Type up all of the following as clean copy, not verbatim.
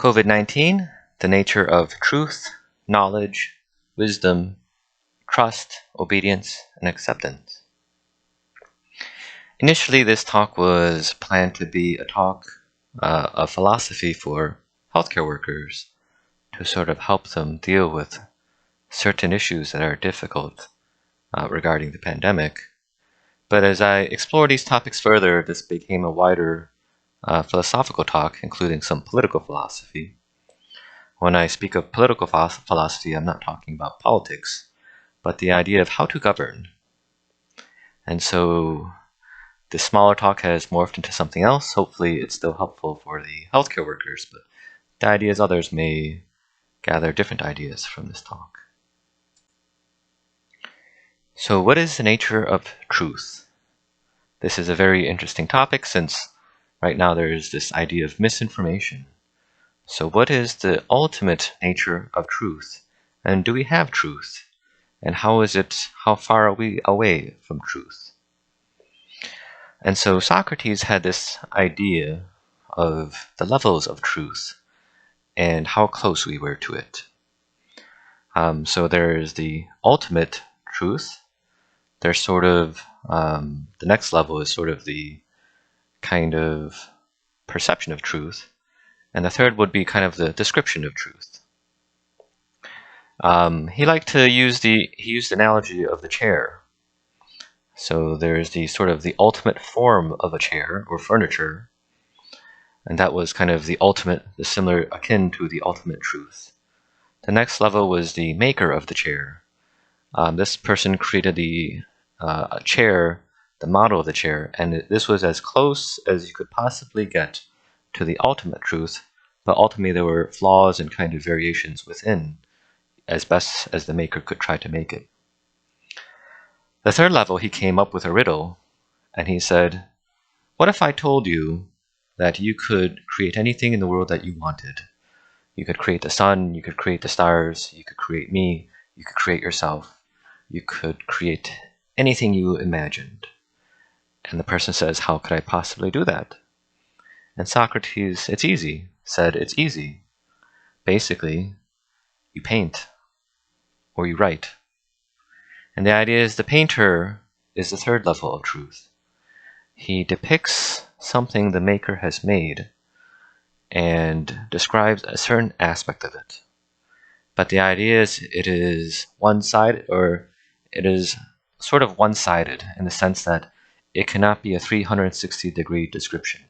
COVID-19, the nature of truth, knowledge, wisdom, trust, obedience, and acceptance. Initially, this talk was planned to be a talk of philosophy for healthcare workers to sort of help them deal with certain issues that are difficult regarding the pandemic. But as I explored these topics further, this became a wider philosophical talk, including some political philosophy. When I speak of political philosophy, I'm not talking about politics, but the idea of how to govern. And so this smaller talk has morphed into something else. Hopefully it's still helpful for the healthcare workers, but the idea is others may gather different ideas from this talk. So what is the nature of truth? This is a very interesting topic since right now there is this idea of misinformation. So what is the ultimate nature of truth? And do we have truth? And how far are we away from truth? And so Socrates had this idea of the levels of truth and how close we were to it. So there's the ultimate truth. There's sort of, the next level is sort of the kind of perception of truth. And the third would be kind of the description of truth. He used the analogy of the chair. So there's the sort of the ultimate form of a chair or furniture, and that was kind of the similar akin to the ultimate truth. The next level was the maker of the chair. This person created the chair, the model of the chair, and this was as close as you could possibly get to the ultimate truth, but ultimately there were flaws and kind of variations within, as best as the maker could try to make it. The third level, he came up with a riddle, and he said, what if I told you that you could create anything in the world that you wanted? You could create the sun, you could create the stars, you could create me, you could create yourself, you could create anything you imagined. And the person says, how could I possibly do that? And Socrates, said it's easy. Basically, you paint or you write. And the idea is the painter is the third level of truth. He depicts something the maker has made and describes a certain aspect of it. But the idea is it is one-sided, or it is sort of one-sided in the sense that it cannot be a 360-degree description.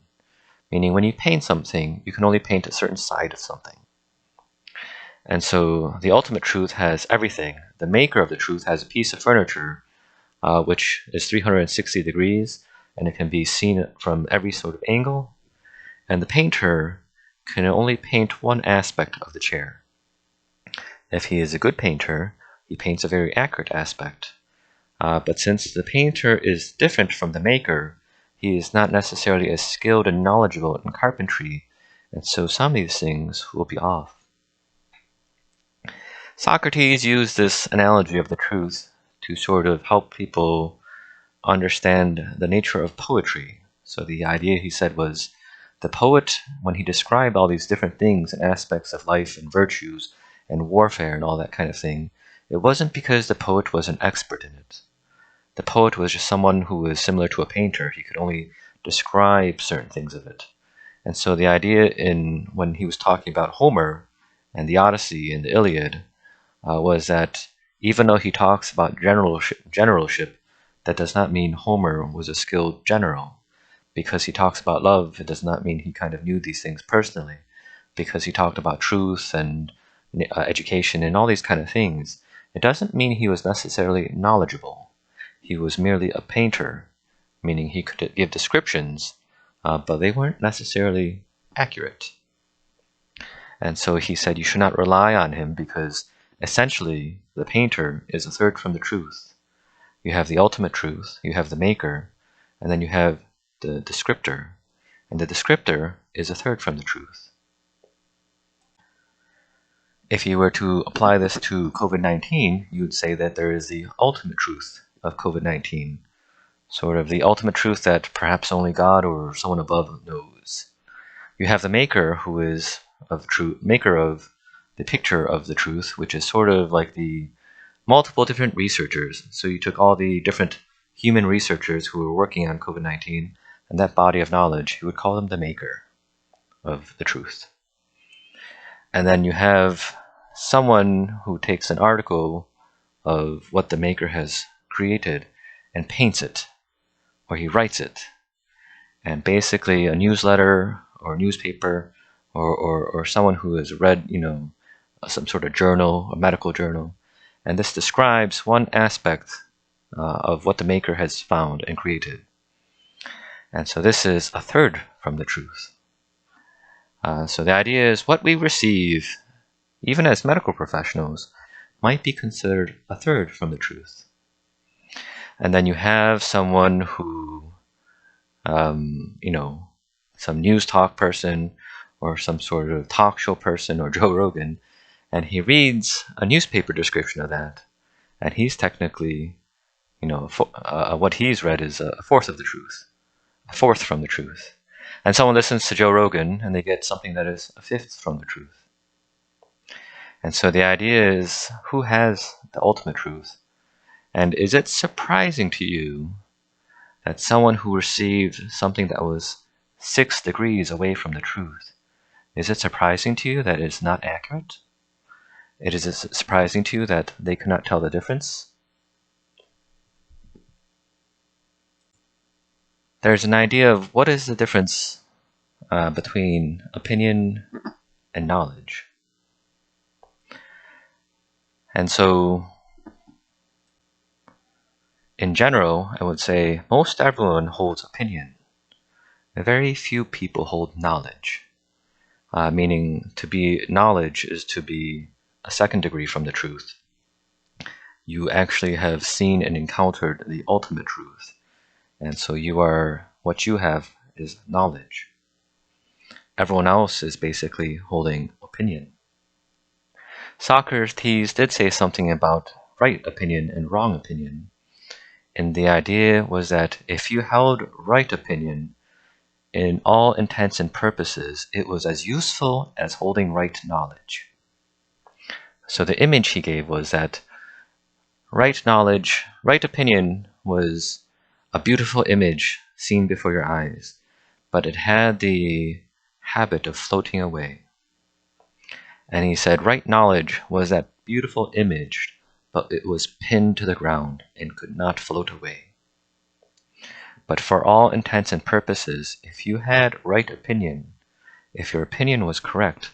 Meaning when you paint something, you can only paint a certain side of something. And so the ultimate truth has everything. The maker of the truth has a piece of furniture which is 360 degrees, and it can be seen from every sort of angle. And the painter can only paint one aspect of the chair. If he is a good painter, he paints a very accurate aspect. But since the painter is different from the maker, he is not necessarily as skilled and knowledgeable in carpentry, and so some of these things will be off. Socrates used this analogy of the truth to sort of help people understand the nature of poetry. So the idea, he said, was the poet, when he described all these different things and aspects of life and virtues and warfare and all that kind of thing, it wasn't because the poet was an expert in it. The poet was just someone who was similar to a painter. He could only describe certain things of it. And so the idea when he was talking about Homer and the Odyssey and the Iliad was that even though he talks about generalship, that does not mean Homer was a skilled general. Because he talks about love, it does not mean he kind of knew these things personally. Because he talked about truth and education and all these kind of things, it doesn't mean he was necessarily knowledgeable. He was merely a painter, meaning he could give descriptions, but they weren't necessarily accurate. And so he said you should not rely on him because essentially the painter is a third from the truth. You have the ultimate truth, you have the maker, and then you have the descriptor. And the descriptor is a third from the truth. If you were to apply this to COVID-19, you would say that there is the ultimate truth of COVID-19, sort of the ultimate truth that perhaps only God or someone above knows. You have the maker who is of truth, maker of the picture of the truth, which is sort of like the multiple different researchers. So you took all the different human researchers who were working on COVID-19 and that body of knowledge, you would call them the maker of the truth. And then you have someone who takes an article of what the maker has created and paints it, or he writes it. And basically a newsletter or newspaper or someone who has read, some sort of journal, a medical journal, and this describes one aspect of what the maker has found and created. And so this is a third from the truth. So the idea is what we receive, even as medical professionals, might be considered a third from the truth. And then you have someone who, some news talk person or some sort of talk show person or Joe Rogan, and he reads a newspaper description of that, and he's technically, what he's read is a fourth of the truth, a fourth from the truth. And someone listens to Joe Rogan and they get something that is a fifth from the truth. And so the idea is, who has the ultimate truth? And is it surprising to you that someone who received something that was 6 degrees away from the truth, is it surprising to you that it is not accurate? It is surprising to you that they cannot tell the difference? There's an idea of what is the difference between opinion and knowledge. And so, in general, I would say most everyone holds opinion. Very few people hold knowledge, meaning knowledge is to be a second degree from the truth. You actually have seen and encountered the ultimate truth. And so what you have is knowledge. Everyone else is basically holding opinion. Socrates did say something about right opinion and wrong opinion. And the idea was that if you held right opinion, in all intents and purposes, it was as useful as holding right knowledge. So the image he gave was that right knowledge, right opinion was a beautiful image seen before your eyes, but it had the habit of floating away. And he said right knowledge was that beautiful image, but it was pinned to the ground and could not float away. But for all intents and purposes, if you had right opinion, if your opinion was correct,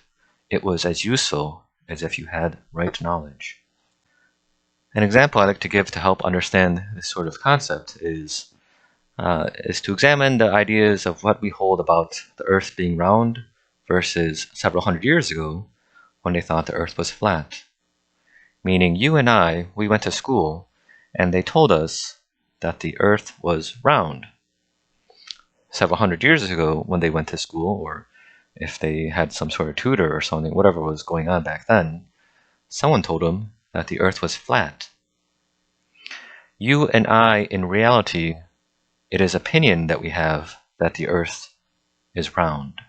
it was as useful as if you had right knowledge. An example I like to give to help understand this sort of concept is to examine the ideas of what we hold about the Earth being round versus several hundred years ago when they thought the Earth was flat. Meaning you and I, we went to school and they told us that the Earth was round. Several hundred years ago when they went to school, or if they had some sort of tutor or something, whatever was going on back then, someone told them that the Earth was flat. You and I, in reality, it is opinion that we have that the Earth is round.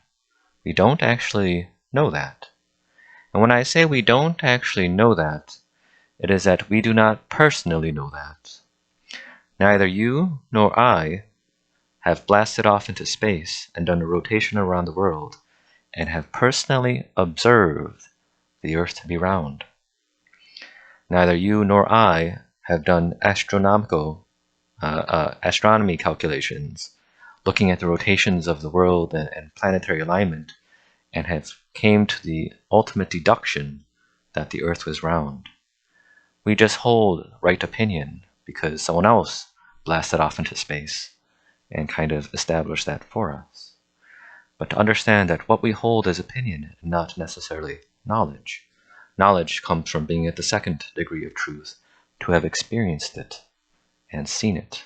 We don't actually know that. And when I say we don't actually know that, it is that we do not personally know that. Neither you nor I have blasted off into space and done a rotation around the world and have personally observed the Earth to be round. Neither you nor I have done astronomy calculations, looking at the rotations of the world and planetary alignment, and have came to the ultimate deduction that the Earth was round. We just hold right opinion because someone else blasted off into space and kind of established that for us. But to understand that what we hold is opinion and not necessarily knowledge. Knowledge comes from being at the second degree of truth, to have experienced it and seen it.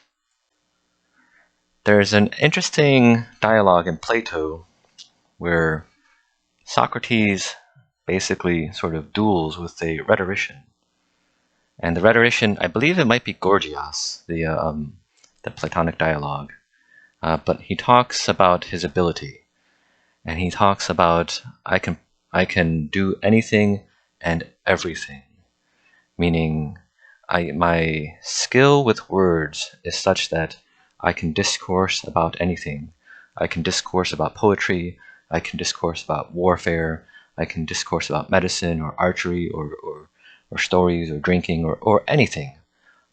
There's an interesting dialogue in Plato where Socrates basically sort of duels with a rhetorician. And the rhetorician, I believe it might be Gorgias, the Platonic dialogue, but he talks about his ability. And he talks about, I can I can do anything and everything, meaning my skill with words is such that I can discourse about anything. I can discourse about poetry, I can discourse about warfare, I can discourse about medicine or archery or stories or drinking or anything.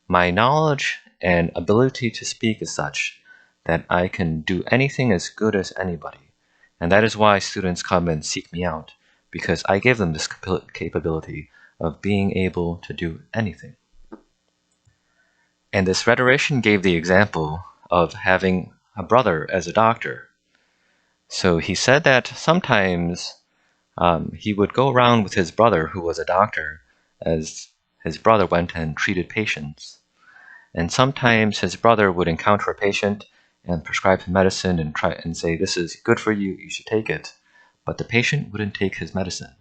My knowledge and ability to speak is such that I can do anything as good as anybody. And that is why students come and seek me out, because I give them this capability of being able to do anything. And this rhetorician gave the example of having a brother as a doctor. So he said that sometimes he would go around with his brother, who was a doctor, as his brother went and treated patients. And sometimes his brother would encounter a patient and prescribe him medicine and try and say, "This is good for you, you should take it." But the patient wouldn't take his medicine.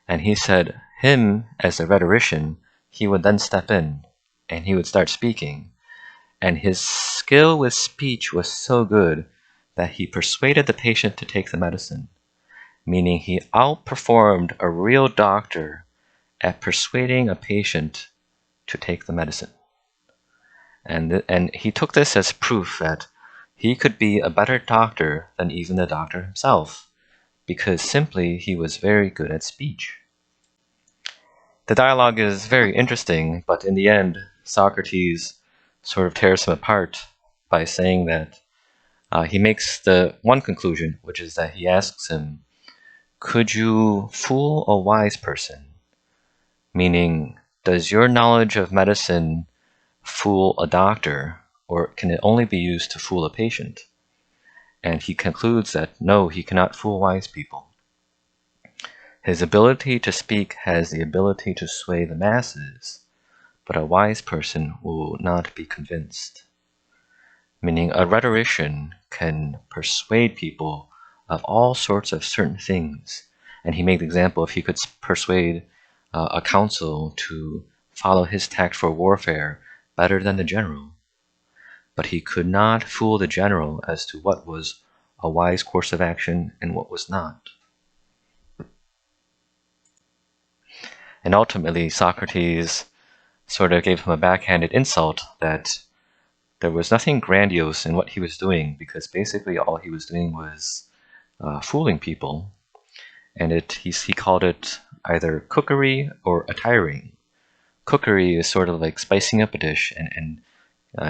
And he said, him, as a rhetorician, he would then step in and he would start speaking. And his skill with speech was so good that he persuaded the patient to take the medicine, meaning he outperformed a real doctor at persuading a patient to take the medicine. And he took this as proof that he could be a better doctor than even the doctor himself, because simply he was very good at speech. The dialogue is very interesting, but in the end, Socrates sort of tears him apart by saying that he makes the one conclusion, which is that he asks him, "Could you fool a wise person?" Meaning, does your knowledge of medicine fool a doctor, or can it only be used to fool a patient? And he concludes that no, he cannot fool wise people. His ability to speak has the ability to sway the masses, but a wise person will not be convinced. Meaning a rhetorician can persuade people of all sorts of certain things. And he made the example, if he could persuade a council to follow his tact for warfare better than the general, but he could not fool the general as to what was a wise course of action and what was not. And ultimately, Socrates sort of gave him a backhanded insult that there was nothing grandiose in what he was doing, because basically all he was doing was fooling people. And he called it either cookery or attiring. Cookery is sort of like spicing up a dish and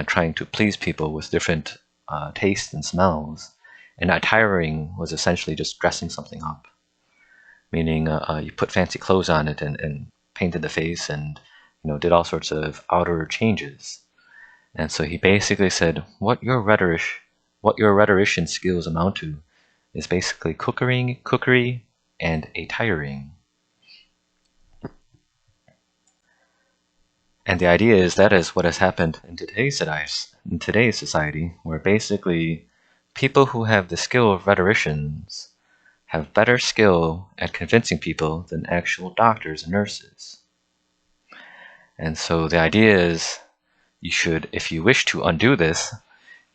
trying to please people with different tastes and smells. And attiring was essentially just dressing something up, meaning you put fancy clothes on it and painted the face and did all sorts of outer changes. And so he basically said, what your rhetorician skills amount to is basically cookery, and attiring. And the idea is that is what has happened in today's society, where basically people who have the skill of rhetoricians have better skill at convincing people than actual doctors and nurses. And so the idea is if you wish to undo this,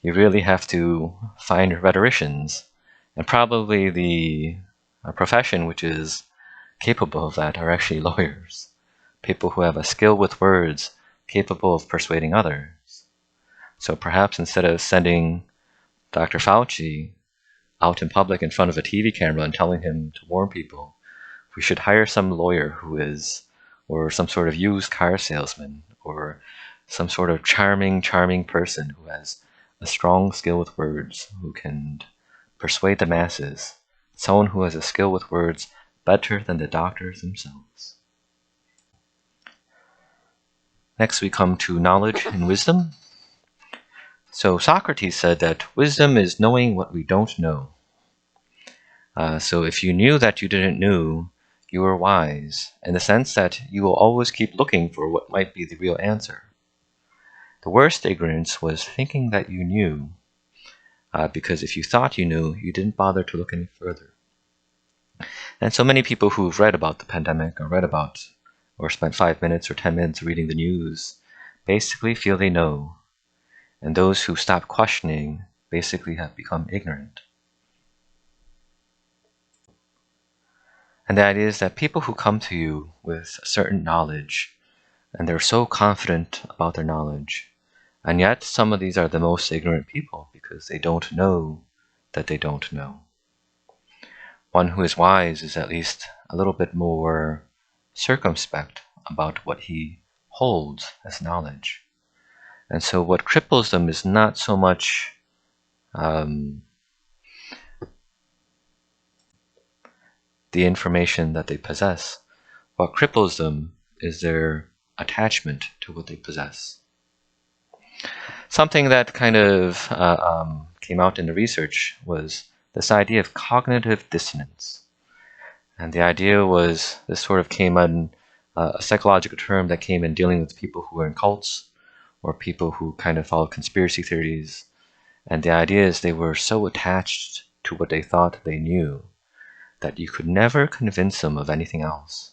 you really have to find rhetoricians, and probably the profession which is capable of that are actually lawyers, people who have a skill with words, capable of persuading others. So perhaps instead of sending Dr. Fauci out in public in front of a TV camera and telling him to warn people, we should hire some lawyer or some sort of used car salesman, or some sort of charming person who has a strong skill with words, who can persuade the masses, someone who has a skill with words better than the doctors themselves. Next we come to knowledge and wisdom. So Socrates said that wisdom is knowing what we don't know. So if you knew that you didn't know, you were wise, in the sense that you will always keep looking for what might be the real answer. The worst ignorance was thinking that you knew, because if you thought you knew, you didn't bother to look any further. And so many people who've read about the pandemic or spent 5 minutes or 10 minutes reading the news basically feel they know. And those who stop questioning basically have become ignorant. And the idea is that people who come to you with a certain knowledge, and they're so confident about their knowledge, and yet some of these are the most ignorant people because they don't know that they don't know. One who is wise is at least a little bit more circumspect about what he holds as knowledge. And so what cripples them is not so much the information that they possess. What cripples them is their attachment to what they possess. Something that kind of came out in the research was this idea of cognitive dissonance. And the idea was, this sort of came in a psychological term that came in dealing with people who were in cults or people who kind of followed conspiracy theories. And the idea is they were so attached to what they thought they knew that you could never convince them of anything else.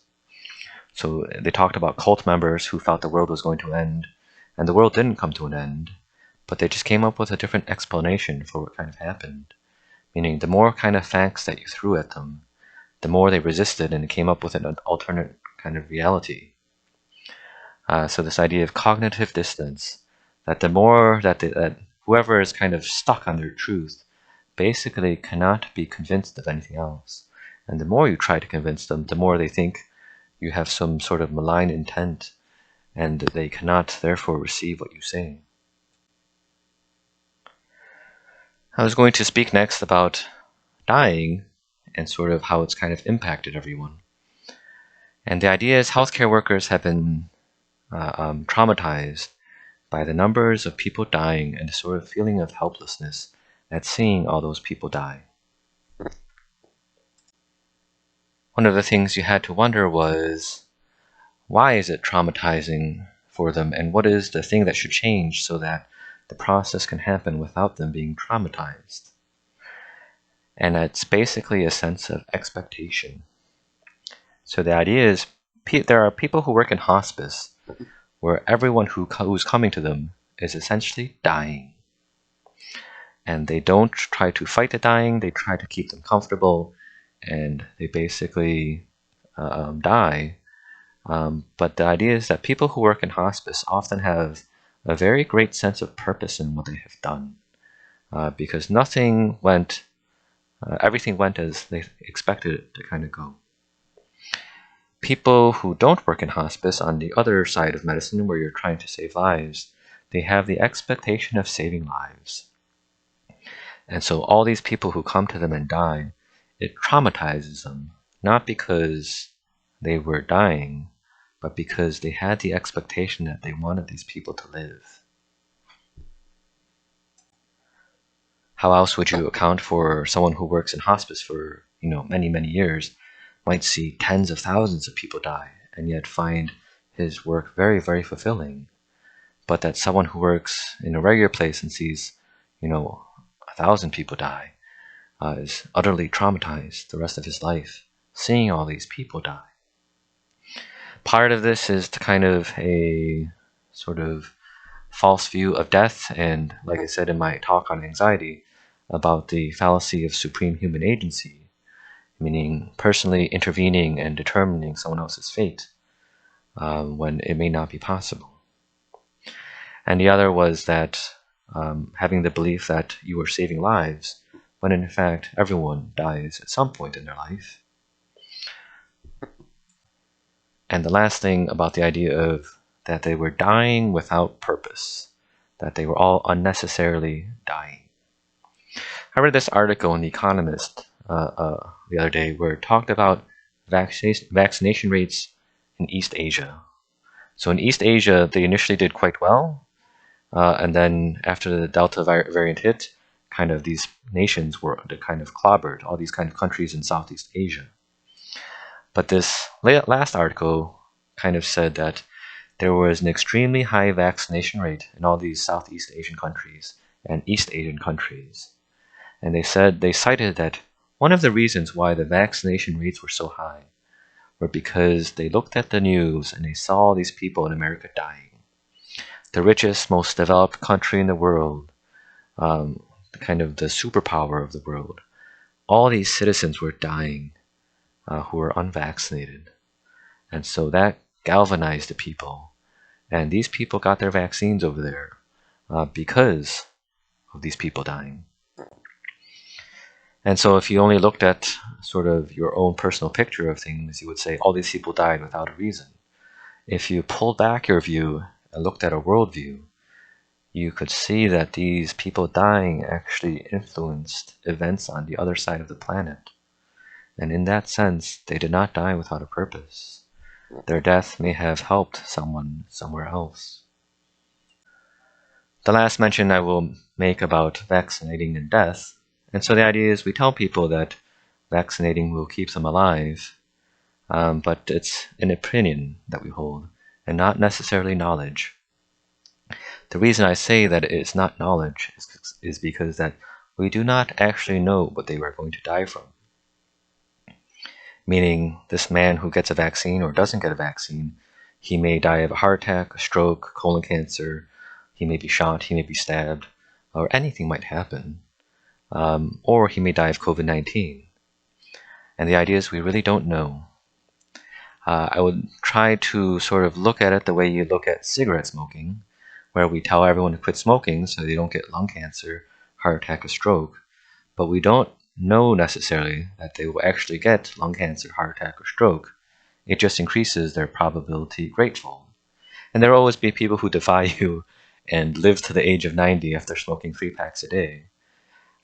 So they talked about cult members who thought the world was going to end, and the world didn't come to an end, but they just came up with a different explanation for what kind of happened. Meaning the more kind of facts that you threw at them, the more they resisted and came up with an alternate kind of reality. So this idea of cognitive dissonance, that the more that whoever is kind of stuck on their truth basically cannot be convinced of anything else. And the more you try to convince them, the more they think you have some sort of malign intent, and they cannot therefore receive what you say. I was going to speak next about dying and sort of how it's kind of impacted everyone. And the idea is healthcare workers have been traumatized by the numbers of people dying and the sort of feeling of helplessness at seeing all those people die. One of the things you had to wonder was, why is it traumatizing for them, and what is the thing that should change so that the process can happen without them being traumatized? And it's basically a sense of expectation. So the idea is, there are people who work in hospice where everyone who's coming to them is essentially dying. And they don't try to fight the dying, they try to keep them comfortable, and they basically die. But the idea is that people who work in hospice often have a very great sense of purpose in what they have done, because everything went as they expected it to kind of go. People who don't work in hospice, on the other side of medicine where you're trying to save lives, they have the expectation of saving lives. And so all these people who come to them and die, it traumatizes them, not because they were dying, but because they had the expectation that they wanted these people to live. How else would you account for someone who works in hospice for, many, many years, might see tens of thousands of people die, and yet find his work very, very fulfilling? But that someone who works in a regular place and sees, 1,000 people die, is utterly traumatized the rest of his life, seeing all these people die. Part of this is the kind of a sort of false view of death, and like I said in my talk on anxiety, about the fallacy of supreme human agency, meaning personally intervening and determining someone else's fate when it may not be possible. And the other was that having the belief that you are saving lives, when in fact everyone dies at some point in their life. And the last thing about the idea of that they were dying without purpose, that they were all unnecessarily dying. I read this article in The Economist the other day where it talked about vaccination rates in East Asia. So in East Asia, they initially did quite well, and then after the Delta variant hit, kind of these nations were kind of clobbered, all these kind of countries in Southeast Asia. But this last article kind of said that there was an extremely high vaccination rate in all these Southeast Asian countries and East Asian countries. And they cited that one of the reasons why the vaccination rates were so high were because they looked at the news and they saw these people in America dying. The richest, most developed country in the world, kind of the superpower of the world. All these citizens were dying who were unvaccinated. And so that galvanized the people. And these people got their vaccines over there because of these people dying. And so if you only looked at sort of your own personal picture of things, you would say all these people died without a reason. If you pulled back your view and looked at a worldview, you could see that these people dying actually influenced events on the other side of the planet. And in that sense, they did not die without a purpose. Their death may have helped someone somewhere else. The last mention I will make about vaccinating and death. And so the idea is we tell people that vaccinating will keep them alive, but it's an opinion that we hold, and not necessarily knowledge. The reason I say that it is not knowledge is because that we do not actually know what they were going to die from. Meaning, this man who gets a vaccine or doesn't get a vaccine, he may die of a heart attack, a stroke, colon cancer, he may be shot, he may be stabbed, or anything might happen. Or he may die of COVID-19. And the idea is we really don't know. I would try to sort of look at it the way you look at cigarette smoking, where we tell everyone to quit smoking so they don't get lung cancer, heart attack, or stroke. But we don't know necessarily that they will actually get lung cancer, heart attack, or stroke. It just increases their probability greatfold. And there will always be people who defy you and live to the age of 90 after smoking 3 packs a day.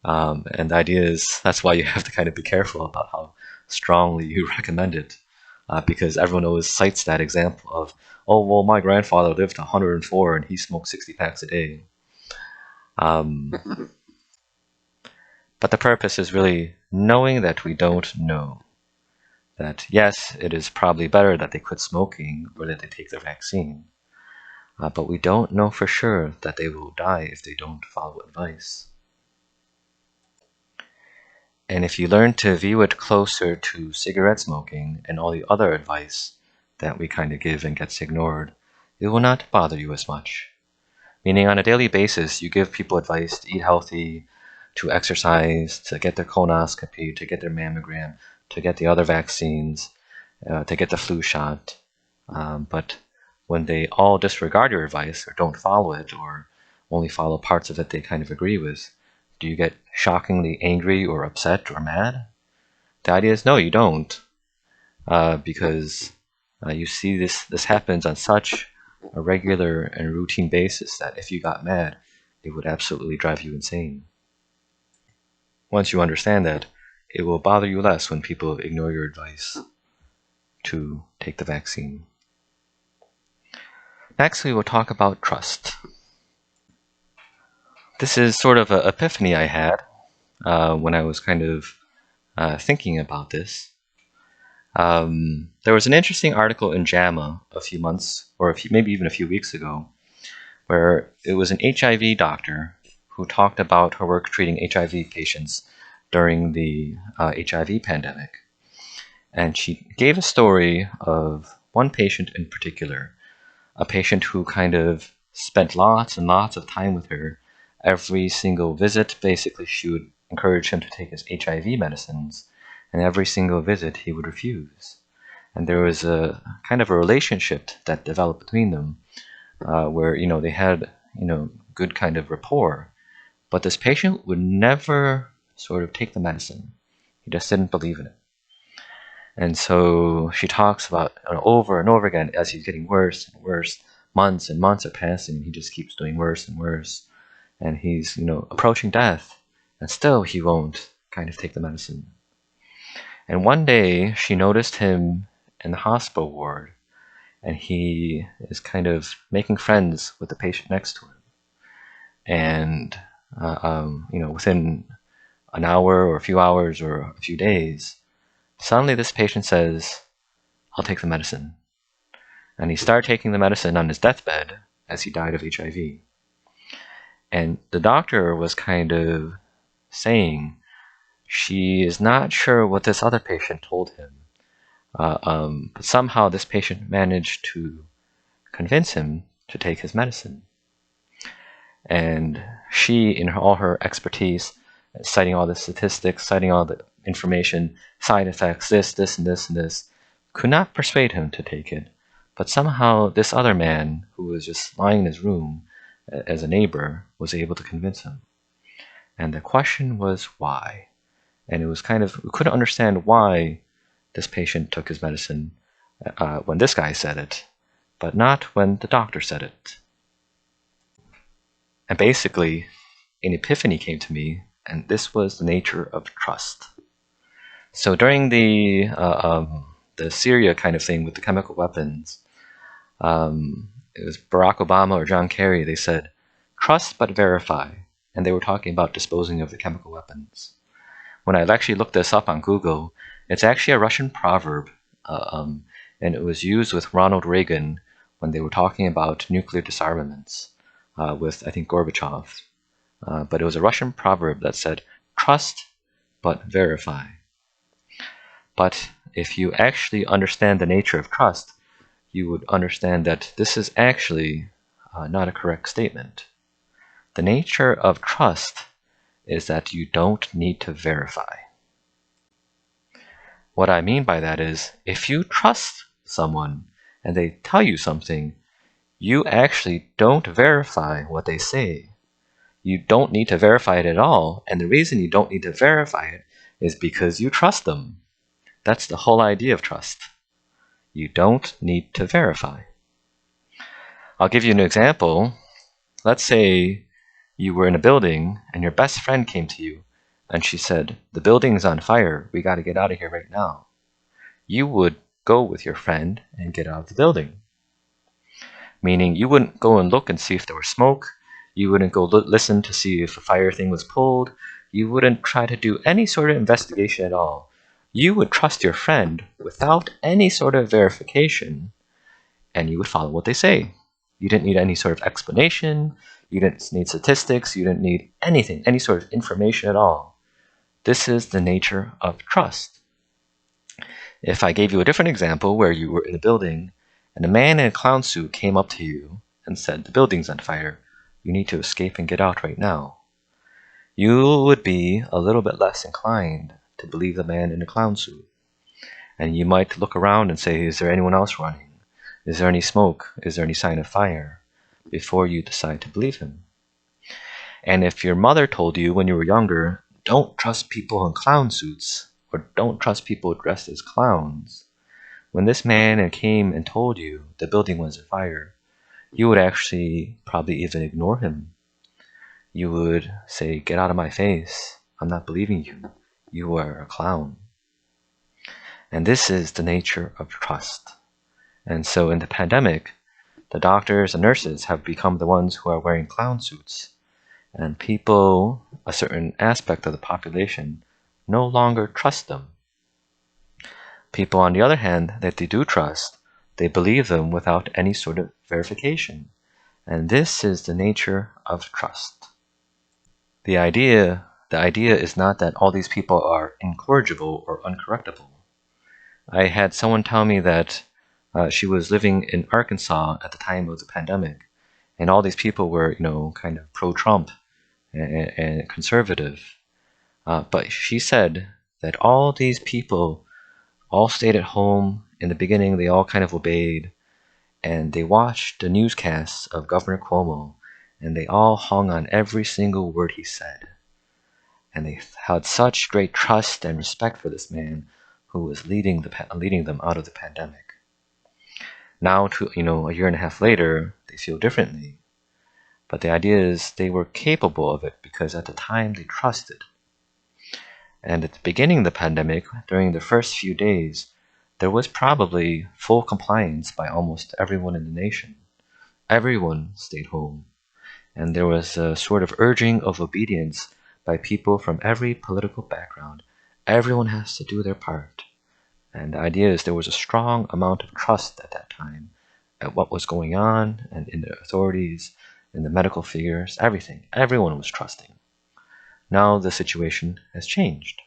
And the idea is that's why you have to kind of be careful about how strongly you recommend it. Because everyone always cites that example of, oh, well, my grandfather lived to 104 and he smoked 60 packs a day. But the purpose is really knowing that we don't know. That, yes, it is probably better that they quit smoking or that they take their vaccine. But we don't know for sure that they will die if they don't follow advice. And if you learn to view it closer to cigarette smoking and all the other advice that we kind of give and gets ignored, it will not bother you as much. Meaning on a daily basis, you give people advice to eat healthy, to exercise, to get their colonoscopy, to get their mammogram, to get the other vaccines, to get the flu shot. But when they all disregard your advice or don't follow it or only follow parts of it they kind of agree with, do you get shockingly angry or upset or mad? The idea is no, you don't. Because you see this happens on such a regular and routine basis that if you got mad, it would absolutely drive you insane. Once you understand that, it will bother you less when people ignore your advice to take the vaccine. Next, we will talk about trust. This is sort of an epiphany I had when I was kind of thinking about this. There was an interesting article in JAMA a few months, or maybe even a few weeks ago, where it was an HIV doctor who talked about her work treating HIV patients during the HIV pandemic. And she gave a story of one patient in particular, a patient who kind of spent lots and lots of time with her. Every single visit, basically, she would encourage him to take his HIV medicines, and every single visit he would refuse. And there was a kind of a relationship that developed between them, where they had good kind of rapport. But this patient would never sort of take the medicine. He just didn't believe in it. And so she talks about over and over again as he's getting worse and worse. Months and months are passing, and he just keeps doing worse and worse. And he's approaching death, and still he won't kind of take the medicine. And one day she noticed him in the hospital ward, and he is kind of making friends with the patient next to him. And within an hour or a few hours or a few days, suddenly this patient says, "I'll take the medicine." And he started taking the medicine on his deathbed as he died of HIV. And the doctor was kind of saying she is not sure what this other patient told him. But somehow this patient managed to convince him to take his medicine. And she, in all her expertise, citing all the statistics, citing all the information, side effects, this, and this, and this, could not persuade him to take it. But somehow this other man, who was just lying in his room as a neighbor, was able to convince him. And the question was why? And it was we couldn't understand why this patient took his medicine when this guy said it, but not when the doctor said it. And basically, an epiphany came to me, and this was the nature of trust. So during the Syria kind of thing with the chemical weapons, it was Barack Obama or John Kerry, they said, trust but verify. And they were talking about disposing of the chemical weapons. When I actually looked this up on Google, it's actually a Russian proverb, and it was used with Ronald Reagan when they were talking about nuclear disarmaments with, I think, Gorbachev. But it was a Russian proverb that said, trust but verify. But if you actually understand the nature of trust, you would understand that this is actually not a correct statement. The nature of trust is that you don't need to verify. What I mean by that is, if you trust someone and they tell you something, you actually don't verify what they say. You don't need to verify it at all, and the reason you don't need to verify it is because you trust them. That's the whole idea of trust. You don't need to verify. I'll give you an example. Let's say you were in a building and your best friend came to you and she said, the building's on fire, we got to get out of here right now. You would go with your friend and get out of the building. Meaning you wouldn't go and look and see if there was smoke. You wouldn't go listen to see if a fire thing was pulled. You wouldn't try to do any sort of investigation at all. You would trust your friend without any sort of verification, and you would follow what they say. You didn't need any sort of explanation. You didn't need statistics. You didn't need anything, any sort of information at all. This is the nature of trust. If I gave you a different example where you were in a building and a man in a clown suit came up to you and said, the building's on fire, you need to escape and get out right now, you would be a little bit less inclined to believe the man in the clown suit. And you might look around and say, is there anyone else running? Is there any smoke? Is there any sign of fire? Before you decide to believe him. And if your mother told you when you were younger, don't trust people in clown suits, or don't trust people dressed as clowns, when this man came and told you the building was on fire, you would actually probably even ignore him. You would say, get out of my face. I'm not believing you. You are a clown. And this is the nature of trust. And so in the pandemic, the doctors and nurses have become the ones who are wearing clown suits. And people, a certain aspect of the population, no longer trust them. People, on the other hand, that they do trust, they believe them without any sort of verification. And this is the nature of trust. The idea is not that all these people are incorrigible or uncorrectable. I had someone tell me that she was living in Arkansas at the time of the pandemic, and all these people were, kind of pro-Trump and conservative. But she said that all these people all stayed at home. In the beginning, they all kind of obeyed, and they watched the newscasts of Governor Cuomo, and they all hung on every single word he said. And they had such great trust and respect for this man who was leading them out of the pandemic. Now, a year and a half later, they feel differently. But the idea is they were capable of it because at the time they trusted. And at the beginning of the pandemic, during the first few days, there was probably full compliance by almost everyone in the nation. Everyone stayed home. And there was a sort of urging of obedience by people from every political background. Everyone has to do their part. And the idea is there was a strong amount of trust at that time at what was going on and in the authorities, in the medical figures, everything. Everyone was trusting. Now the situation has changed.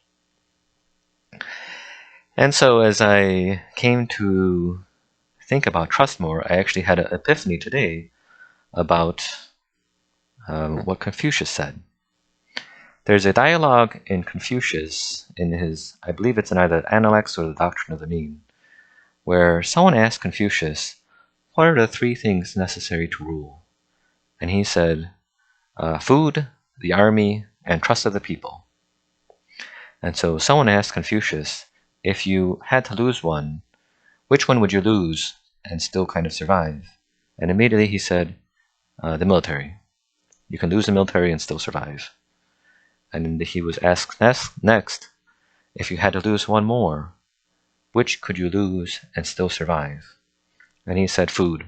And so as I came to think about trust more, I actually had an epiphany today about what Confucius said. There's a dialogue in Confucius, in his, I believe it's in either Analects or the Doctrine of the Mean, where someone asked Confucius, what are the three things necessary to rule? And he said, food, the army, and trust of the people. And so someone asked Confucius, if you had to lose one, which one would you lose and still kind of survive? And immediately he said, the military. You can lose the military and still survive. And he was asked next, if you had to lose one more, which could you lose and still survive? And he said, food.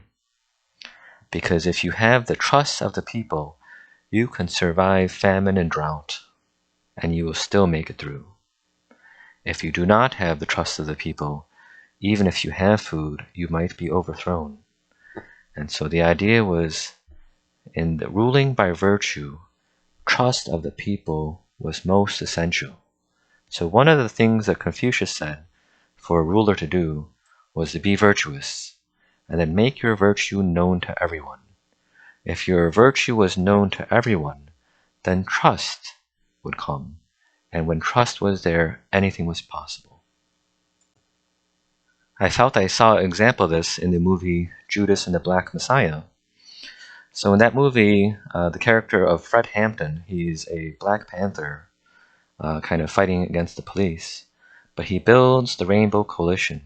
Because if you have the trust of the people, you can survive famine and drought, and you will still make it through. If you do not have the trust of the people, even if you have food, you might be overthrown. And so the idea was, in the ruling by virtue, trust of the people was most essential. So one of the things that Confucius said for a ruler to do was to be virtuous, and then make your virtue known to everyone. If your virtue was known to everyone, then trust would come. And when trust was there, anything was possible. I felt I saw an example of this in the movie Judas and the Black Messiah. So in that movie, the character of Fred Hampton, he's a Black Panther, kind of fighting against the police. But he builds the Rainbow Coalition.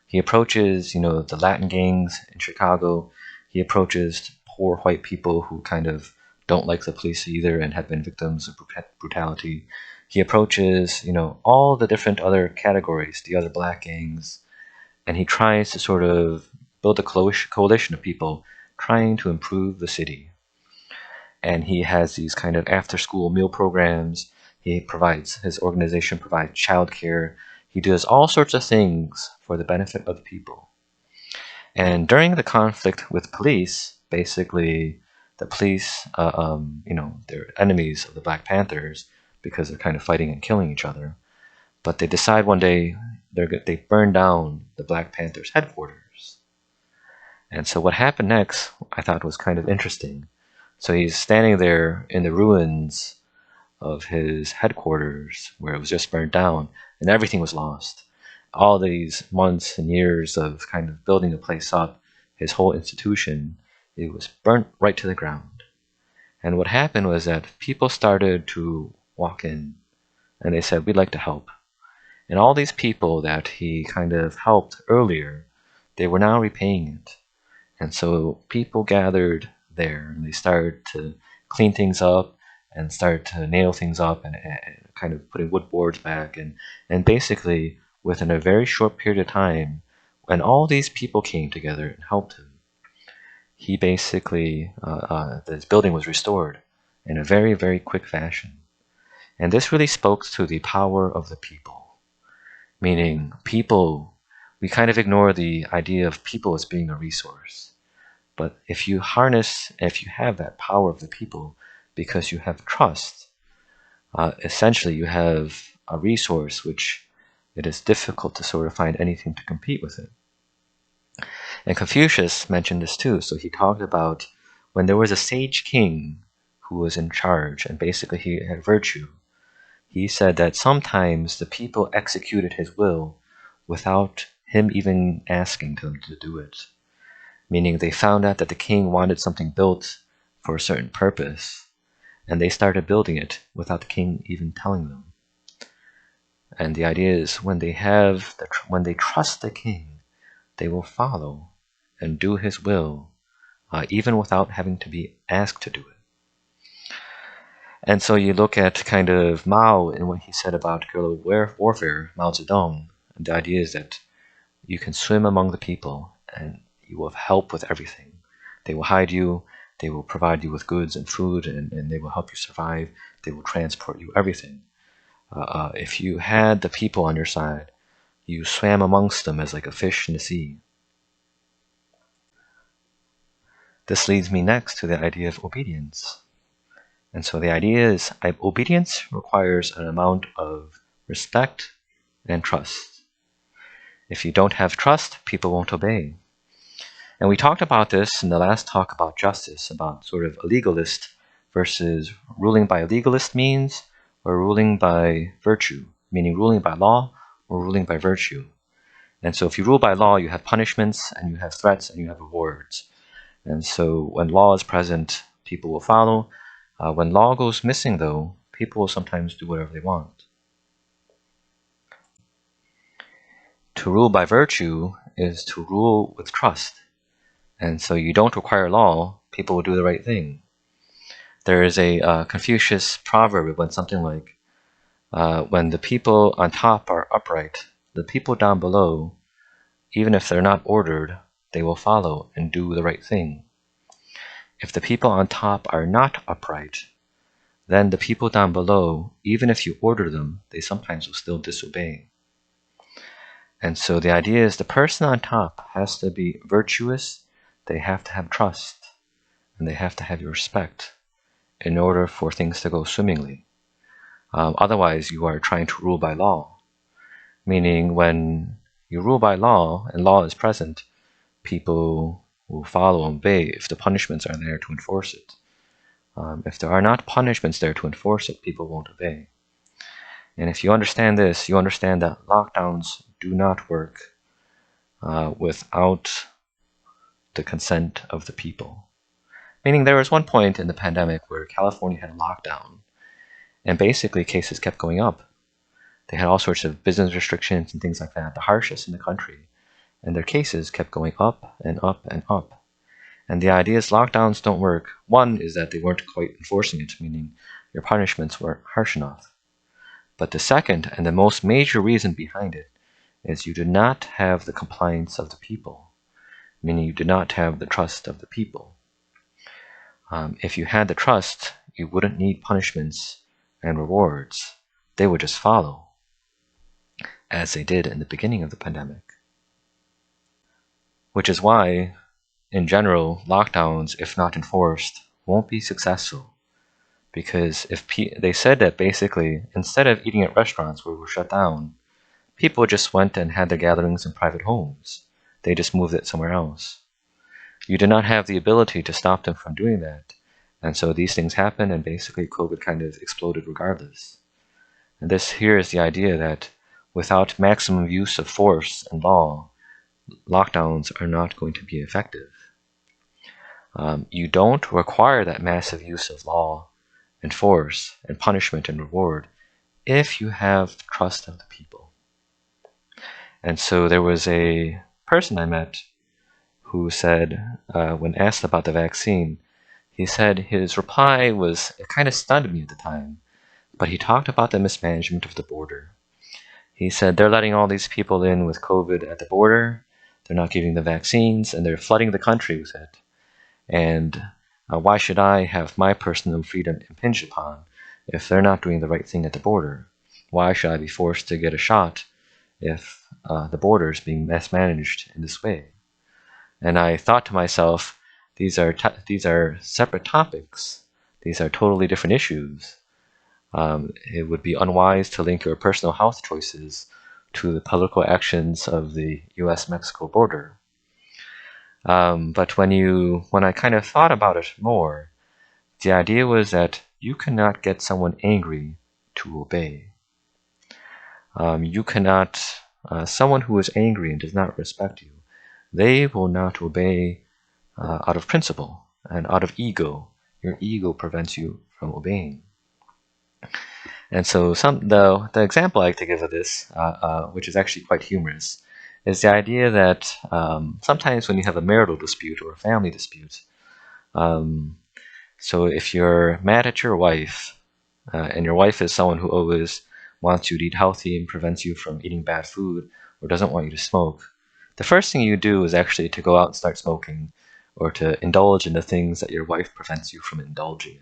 He approaches, the Latin gangs in Chicago. He approaches poor white people who kind of don't like the police either and have been victims of brutality. He approaches, all the different other categories, the other black gangs, and he tries to sort of build a coalition of people trying to improve the city. And he has these kind of after-school meal programs. His organization provides childcare. He does all sorts of things for the benefit of the people. And during the conflict with police, basically the police, they're enemies of the Black Panthers because they're kind of fighting and killing each other. But they decide one day they burn down the Black Panthers' headquarters. And so what happened next, I thought was kind of interesting. So he's standing there in the ruins of his headquarters where it was just burned down and everything was lost. All these months and years of kind of building the place up, his whole institution, it was burnt right to the ground. And what happened was that people started to walk in and they said, we'd like to help. And all these people that he kind of helped earlier, they were now repaying it. And so people gathered there and they started to clean things up and start to nail things up and kind of putting wood boards back. And basically, within a very short period of time, when all these people came together and helped him, he basically, this building was restored in a very, very quick fashion. And this really spoke to the power of the people. Meaning, people, we kind of ignore the idea of people as being a resource. But if you have that power of the people, because you have trust, essentially you have a resource which it is difficult to sort of find anything to compete with it. And Confucius mentioned this too. So he talked about when there was a sage king who was in charge and basically he had virtue. He said that sometimes the people executed his will without him even asking them to do it. Meaning they found out that the king wanted something built for a certain purpose, and they started building it without the king even telling them. And the idea is when they trust the king, they will follow and do his will, even without having to be asked to do it. And so you look at kind of Mao and what he said about guerrilla warfare, Mao Zedong, and the idea is that you can swim among the people and you will help with everything. They will hide you, they will provide you with goods and food, and they will help you survive. They will transport you everything. If you had the people on your side, you swam amongst them as like a fish in the sea. This leads me next to the idea of obedience. And so the idea is obedience requires an amount of respect and trust. If you don't have trust, people won't obey. And we talked about this in the last talk about justice, about sort of a legalist versus ruling by a legalist means or ruling by virtue, meaning ruling by law or ruling by virtue. And so if you rule by law, you have punishments and you have threats and you have rewards. And so when law is present, people will follow. When law goes missing, though, people will sometimes do whatever they want. To rule by virtue is to rule with trust. And so you don't require law, people will do the right thing. There is a Confucius proverb. It went something like, when the people on top are upright, the people down below, even if they're not ordered, they will follow and do the right thing. If the people on top are not upright, then the people down below, even if you order them, they sometimes will still disobey. And so the idea is the person on top has to be virtuous, they have to have trust, and they have to have your respect in order for things to go swimmingly. Otherwise, you are trying to rule by law, meaning when you rule by law and law is present, people will follow and obey if the punishments are there to enforce it. If there are not punishments there to enforce it, people won't obey. And if you understand this, you understand that lockdowns do not work without the consent of the people. Meaning there was one point in the pandemic where California had a lockdown, and basically cases kept going up. They had all sorts of business restrictions and things like that, the harshest in the country, and their cases kept going up and up and up. And the idea is lockdowns don't work. One is that they weren't quite enforcing it, meaning your punishments weren't harsh enough. But the second and the most major reason behind it is you did not have the compliance of the people, meaning you did not have the trust of the people. If you had the trust, you wouldn't need punishments and rewards. They would just follow, as they did in the beginning of the pandemic. Which is why, in general, lockdowns, if not enforced, won't be successful. Because they said that basically, instead of eating at restaurants where we're shut down, people just went and had their gatherings in private homes. They just moved it somewhere else. You did not have the ability to stop them from doing that. And so these things happened, and basically COVID kind of exploded regardless. And this here is the idea that without maximum use of force and law, lockdowns are not going to be effective. You don't require that massive use of law and force and punishment and reward if you have the trust of the people. And so there was a person I met who said, when asked about the vaccine, he said his reply was, it kind of stunned me at the time, but he talked about the mismanagement of the border. He said they're letting all these people in with COVID at the border, they're not giving the vaccines, and they're flooding the country with it. And why should I have my personal freedom impinged upon if they're not doing the right thing at the border? Why should I be forced to get a shot if the border is being mismanaged in this way? And I thought to myself, these are separate topics. These are totally different issues. It would be unwise to link your personal health choices to the political actions of the US-Mexico border. But when I kind of thought about it more, the idea was that you cannot get someone angry to obey. You cannot, someone who is angry and does not respect you, they will not obey out of principle and out of ego. Your ego prevents you from obeying. And so the example I like to give of this, which is actually quite humorous, is the idea that sometimes when you have a marital dispute or a family dispute, so if you're mad at your wife, and your wife is someone who always wants you to eat healthy and prevents you from eating bad food or doesn't want you to smoke, the first thing you do is actually to go out and start smoking or to indulge in the things that your wife prevents you from indulging in.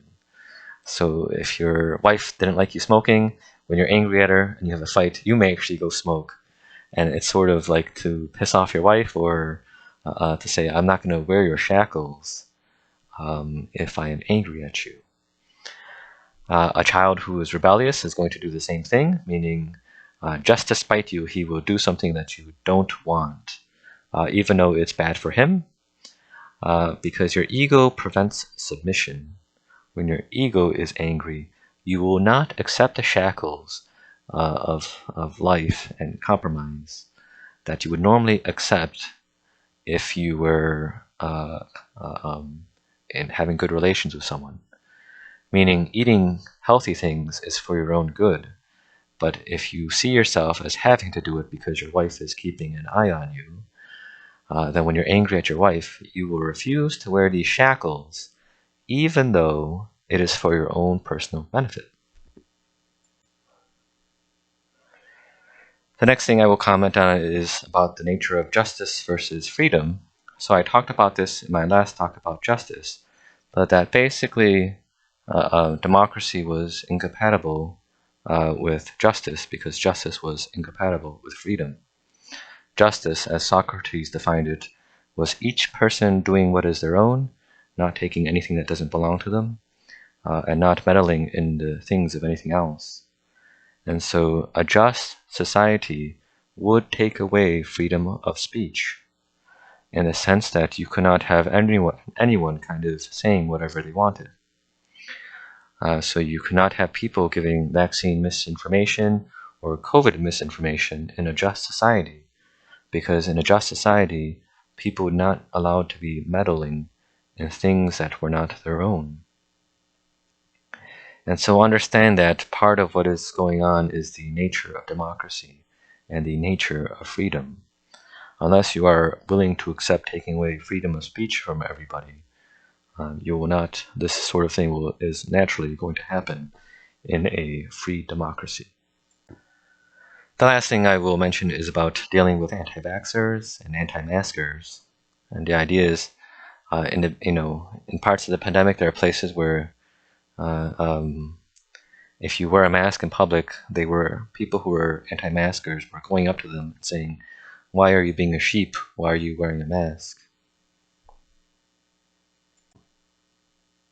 So if your wife didn't like you smoking, when you're angry at her and you have a fight, you may actually go smoke. And it's sort of like to piss off your wife or to say, I'm not going to wear your shackles if I am angry at you. A child who is rebellious is going to do the same thing, meaning just to spite you, he will do something that you don't want, even though it's bad for him, because your ego prevents submission. When your ego is angry, you will not accept the shackles of life and compromise that you would normally accept if you were in having good relations with someone. Meaning, eating healthy things is for your own good, but if you see yourself as having to do it because your wife is keeping an eye on you, then when you're angry at your wife, you will refuse to wear these shackles, even though it is for your own personal benefit. The next thing I will comment on is about the nature of justice versus freedom. So I talked about this in my last talk about justice, but that basically democracy was incompatible with justice because justice was incompatible with freedom. Justice, as Socrates defined it, was each person doing what is their own, not taking anything that doesn't belong to them, and not meddling in the things of anything else. And so a just society would take away freedom of speech, in the sense that you could not have anyone kind of saying whatever they wanted. So you could not have people giving vaccine misinformation or COVID misinformation in a just society, because in a just society, people would not allowed to be meddling in things that were not their own. And so understand that part of what is going on is the nature of democracy and the nature of freedom. Unless you are willing to accept taking away freedom of speech from everybody, you will not, this sort of thing is naturally going to happen in a free democracy. The last thing I will mention is about dealing with anti-vaxxers and anti-maskers. And the idea is, in parts of the pandemic, there are places where if you wear a mask in public, people who were anti-maskers were going up to them and saying, "Why are you being a sheep? Why are you wearing a mask?"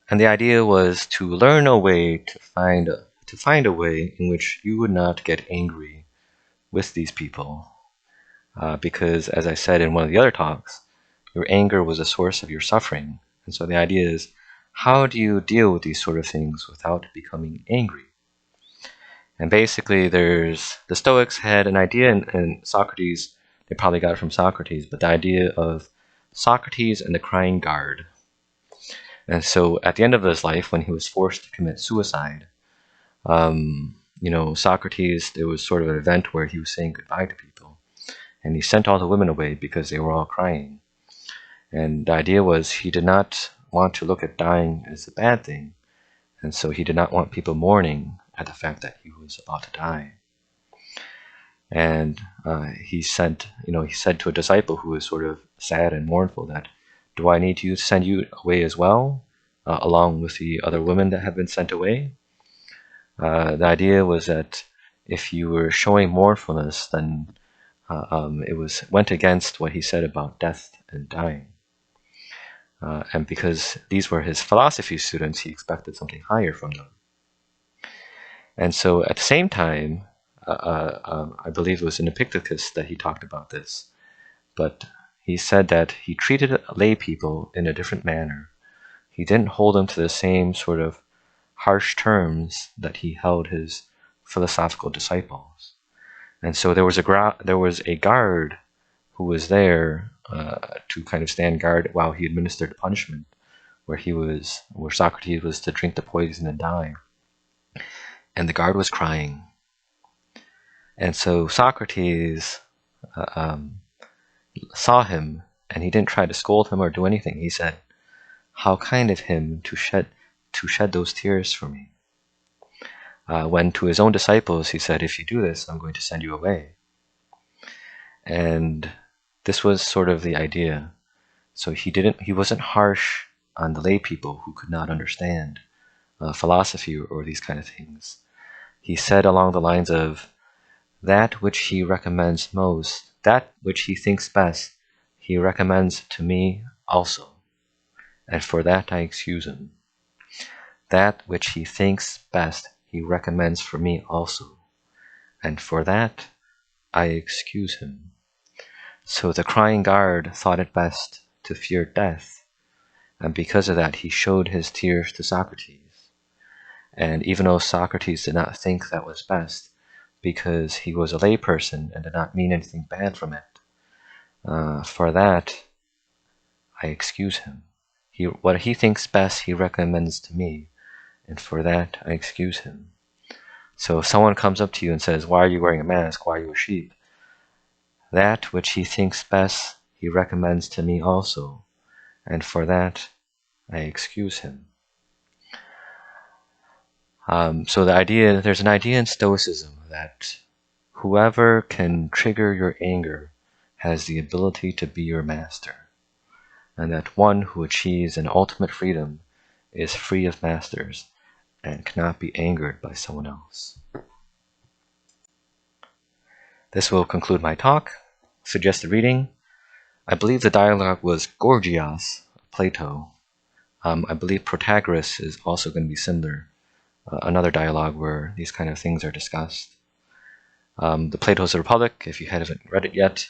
And the idea was to learn a way to find a way in which you would not get angry with these people, because, as I said in one of the other talks, your anger was a source of your suffering. And so the idea is, how do you deal with these sort of things without becoming angry? And basically, the Stoics had an idea, and Socrates, they probably got it from Socrates, but the idea of Socrates and the crying guard. And so at the end of his life, when he was forced to commit suicide, Socrates, there was sort of an event where he was saying goodbye to people. And he sent all the women away because they were all crying. And the idea was he did not want to look at dying as a bad thing. And so he did not want people mourning at the fact that he was about to die. And he said to a disciple who was sort of sad and mournful that, "Do I need to send you away as well, along with the other women that have been sent away?" The idea was that if you were showing mournfulness, then it went against what he said about death and dying. And because these were his philosophy students, he expected something higher from them. And so at the same time, I believe it was in Epictetus that he talked about this, but he said that he treated lay people in a different manner. He didn't hold them to the same sort of harsh terms that he held his philosophical disciples. And so there was a guard who was there to kind of stand guard while he administered punishment, where Socrates was to drink the poison and die. And the guard was crying. And so Socrates saw him, and he didn't try to scold him or do anything. He said, "How kind of him to shed those tears for me." When to his own disciples, he said, "If you do this, I'm going to send you away." And this was sort of the idea. So he wasn't harsh on the lay people who could not understand philosophy or these kind of things. He said along the lines of, that which he recommends most, that which he thinks best, he recommends to me also, and for that I excuse him. That which he thinks best, he recommends for me also, and for that I excuse him. So the crying guard thought it best to fear death, and because of that he showed his tears to Socrates. And even though Socrates did not think that was best, because he was a layperson and did not mean anything bad from it, for that, I excuse him. What he thinks best, he recommends to me, and for that, I excuse him. So if someone comes up to you and says, "Why are you wearing a mask? Why are you a sheep?" That which he thinks best, he recommends to me also, and for that, I excuse him. So there's an idea in Stoicism that whoever can trigger your anger has the ability to be your master, and that one who achieves an ultimate freedom is free of masters and cannot be angered by someone else. This will conclude my talk. Suggested reading. I believe the dialogue was Gorgias, Plato. I believe Protagoras is also going to be similar. Another dialogue where these kind of things are discussed. The Plato's Republic, if you haven't read it yet,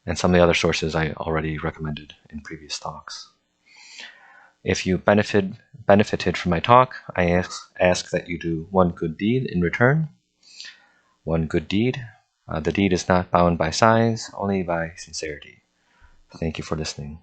and some of the other sources I already recommended in previous talks. If you benefited from my talk, I ask that you do one good deed in return. One good deed. The deed is not bound by size, only by sincerity. Thank you for listening.